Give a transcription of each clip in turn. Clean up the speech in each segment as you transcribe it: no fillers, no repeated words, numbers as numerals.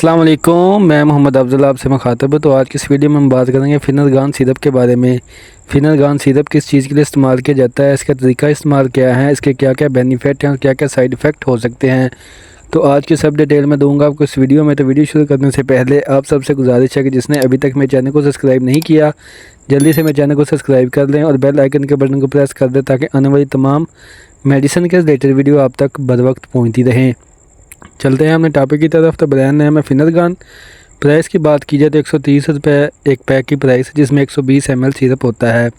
अस्सलाम वालेकुम, मैं मोहम्मद अफजल आपसे मुखातब हूँ। तो आज की इस वीडियो में हम बात करेंगे फिनरगान सिरप के बारे में। फिनरगान सिरप किस चीज़ के लिए इस्तेमाल किया जाता है, इसका तरीका इस्तेमाल क्या है, इसके क्या क्या बेनिफिट हैं और क्या क्या साइड इफ़ेक्ट हो सकते हैं। तो आज की सब डिटेल में दूंगा आपको इस वीडियो में। तो वीडियो शुरू करने से पहले आप सबसे गुजारिश है कि जिसने अभी तक मेरे चैनल को सब्सक्राइब नहीं किया, जल्दी से मेरे चैनल को सब्सक्राइब कर लें और बेल आइकन के बटन को प्रेस कर दें ताकि आने वाली तमाम मेडिसिन के रिलेटेड वीडियो आप तक बर वक्त पहुँचती रहें। चलते हैं अपने टॉपिक की तरफ। तो ब्रांड नेम है फिनरगान। प्राइस की बात की जाए तो 130 रुपये एक पैक की प्राइस है, जिसमें 120 ml सिरप होता है।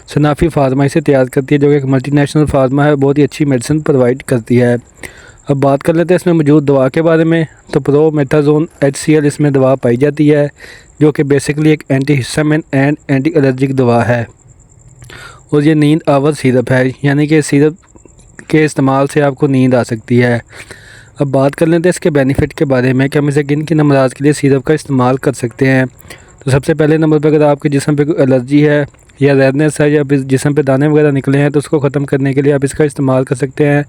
सनाफी फार्मा इसे तैयार करती है, जो कि एक मल्टीनेशनल फार्मा है, बहुत ही अच्छी मेडिसिन प्रोवाइड करती है। अब बात कर लेते हैं इसमें मौजूद दवा के बारे में। तो प्रोमेथाजोन HCl इसमें दवा पाई जाती है, जो कि बेसिकली एक anti histamine and anti allergic दवा है। और ये नींद आवर सिरप है, यानी कि सिरप के इस्तेमाल से आपको नींद आ सकती है। अब बात कर लेते हैं इसके बेनिफिट के बारे में कि हम इसे किन किन अमराज के लिए सिरप का इस्तेमाल कर सकते हैं। तो सबसे पहले नंबर पर अगर आपके जिस्म पे कोई एलर्जी है या रेडनेस है या फिर जिस्म पे दाने वगैरह निकले हैं, तो उसको ख़त्म करने के लिए आप इसका इस्तेमाल कर सकते हैं।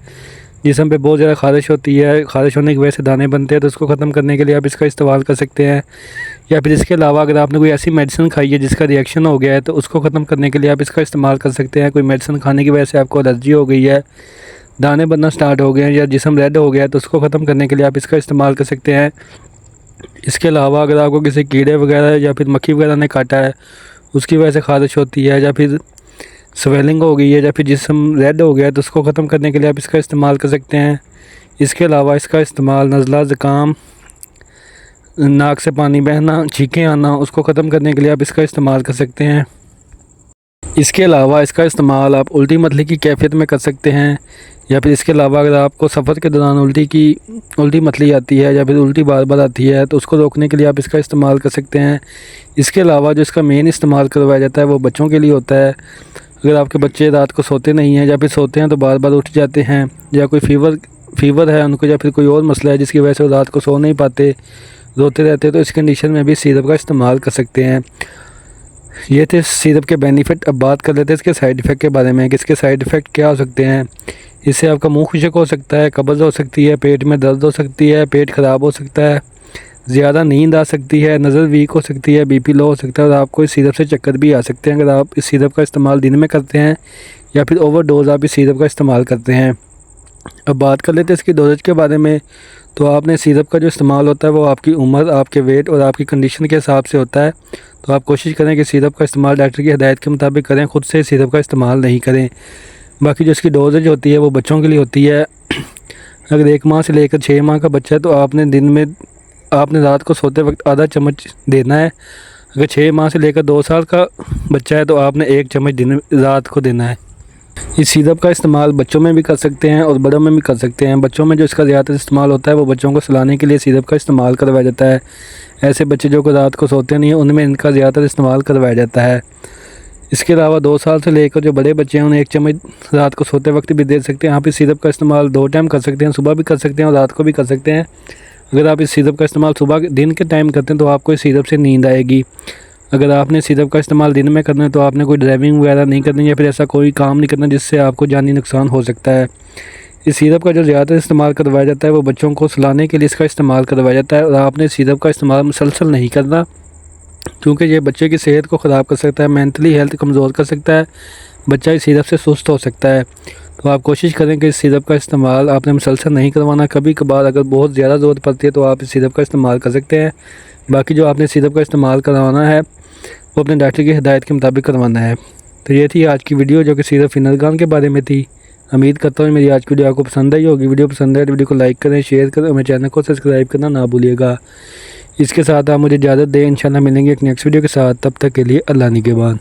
जिस्म पे बहुत ज़्यादा ख़ारिश होती है, ख़ारिश होने की वजह से दाने बनते हैं, तो उसको ख़त्म करने के लिए आप इसका इस्तेमाल कर सकते हैं। या फिर इसके अलावा अगर आपने कोई ऐसी मेडिसिन खाई है जिसका रिएक्शन हो गया है, तो उसको ख़त्म करने के लिए आप इसका इस्तेमाल कर सकते हैं। कोई मेडिसिन खाने की वजह से आपको एलर्जी हो गई है, दाने बनना स्टार्ट हो गए हैं या जिस्म रेड हो गया है, तो उसको ख़त्म करने के लिए आप इसका इस्तेमाल कर सकते हैं। इसके अलावा अगर आपको किसी कीड़े वगैरह या फिर मक्खी वगैरह ने काटा है, उसकी वजह से ख़ारिश होती है या फिर स्वेलिंग हो गई है या फिर जिस्म रेड हो गया है, तो उसको ख़त्म करने के लिए आप इसका इस्तेमाल कर सकते हैं। इसके अलावा इसका इस्तेमाल नज़ला, ज़ुकाम, नाक से पानी बहना, छींकें आना, उसको ख़त्म करने के लिए आप इसका इस्तेमाल कर सकते हैं। इसके अलावा इसका इस्तेमाल आप उल्टी मतली की कैफियत में कर सकते हैं। या फिर इसके अलावा अगर आपको सफ़र के दौरान उल्टी मतली आती है या फिर उल्टी बार बार आती है, तो उसको रोकने के लिए आप इसका इस्तेमाल कर सकते हैं। इसके अलावा जो इसका मेन इस्तेमाल करवाया जाता है वो बच्चों के लिए होता है। अगर आपके बच्चे रात को सोते नहीं हैं या फिर सोते हैं तो बार बार उठ जाते हैं, या कोई फीवर है उनको, या फिर कोई और मसला है जिसकी वजह से वो रात को सो नहीं पाते, रोते रहते हैं, तो इस कंडीशन में भी सिरप का इस्तेमाल कर सकते हैं। ये थे सिरप के बेनिफिट। अब बात कर लेते हैं इसके साइड इफ़ेक्ट के बारे में कि इसके साइड इफ़ेक्ट क्या हो सकते हैं। इससे आपका मुंह खुशक हो सकता है, कब्ज़ हो सकती है, पेट में दर्द हो सकती है, पेट ख़राब हो सकता है, ज़्यादा नींद आ सकती है, नज़र वीक हो सकती है, BP लो हो सकता है और आपको इस सिरप से चक्कर भी आ सकते हैं अगर आप इस सिरप का इस्तेमाल दिन में करते हैं या फिर ओवरडोज आप इस सिरप का इस्तेमाल करते हैं। अब बात कर लेते हैं इसकी डोजेज के बारे में। तो आपने सिरप का जो इस्तेमाल होता है वो आपकी उम्र, आपके वेट और आपकी कंडीशन के हिसाब से होता है। तो आप कोशिश करें कि सिरप का इस्तेमाल डॉक्टर की हिदायत के मुताबिक करें, ख़ुद से सिरप का इस्तेमाल नहीं करें। बाकी जो इसकी डोजेज होती है वो बच्चों के लिए होती है। अगर 1 माह से लेकर 6 माह का बच्चा है तो आपने रात को सोते वक्त आधा चम्मच देना है। अगर 6 माह से लेकर 2 साल का बच्चा है तो आपने 1 चम्मच रात को देना है। इस सिरप का इस्तेमाल बच्चों में भी कर सकते हैं और बड़ों में भी कर सकते हैं। बच्चों में जो इसका ज़्यादा इस्तेमाल होता है वो बच्चों को सुलाने के लिए सिरप का इस्तेमाल करवाया जाता है। ऐसे बच्चे जो को रात को सोते नहीं हैं उनमें इनका ज़्यादातर इस्तेमाल करवाया जाता है। इसके अलावा 2 साल से लेकर जो बड़े बच्चे हैं उन्हें 1 चम्मच रात को सोते वक्त भी दे सकते हैं। आप इस सिरप का इस्तेमाल 2 टाइम कर सकते हैं, सुबह भी कर सकते हैं और रात को भी कर सकते हैं। अगर आप इस सिरप का इस्तेमाल सुबह दिन के टाइम करते हैं तो आपको इस सिरप से नींद आएगी। अगर आपने सिरप का इस्तेमाल दिन में करना है तो आपने कोई ड्राइविंग वगैरह नहीं करनी या फिर ऐसा कोई काम नहीं करना जिससे आपको जानी नुकसान हो सकता है। इस सिरप का जो ज़्यादा इस्तेमाल करवाया जाता है वो बच्चों को सुलाने के लिए इसका इस्तेमाल करवाया जाता है। और आपने सिरप का इस्तेमाल मुसलसल नहीं करना, क्योंकि ये बच्चे की सेहत को ख़राब कर सकता है, मेंटली हेल्थ कमज़ोर कर सकता है, बच्चा इस सिरप से सुस्त हो सकता है। तो आप कोशिश करें कि इस सिरप का इस्तेमाल आपने मुसलसल नहीं करवाना। कभी कभार अगर बहुत ज़्यादा ज़रूरत पड़ती है तो आप इस सिरप का इस्तेमाल कर सकते हैं। बाकी जो आपने सिरप का इस्तेमाल करवाना है वो अपने डॉक्टर की हिदायत के मुताबिक करवाना है। तो ये थी आज की वीडियो जो कि सिरप फिनरगान के बारे में थी। उम्मीद करता हूँ मेरी आज की वीडियो आपको पसंद आई होगी। वीडियो पसंद आए तो वीडियो को लाइक करें, शेयर करें और मेरे चैनल को सब्सक्राइब करना ना भूलिएगा। इसके साथ आप मुझे इजाज़त दें। इंशाल्लाह मिलेंगे एक नेक्स्ट वीडियो के साथ। तब तक के लिए अल्लाह निगहबान।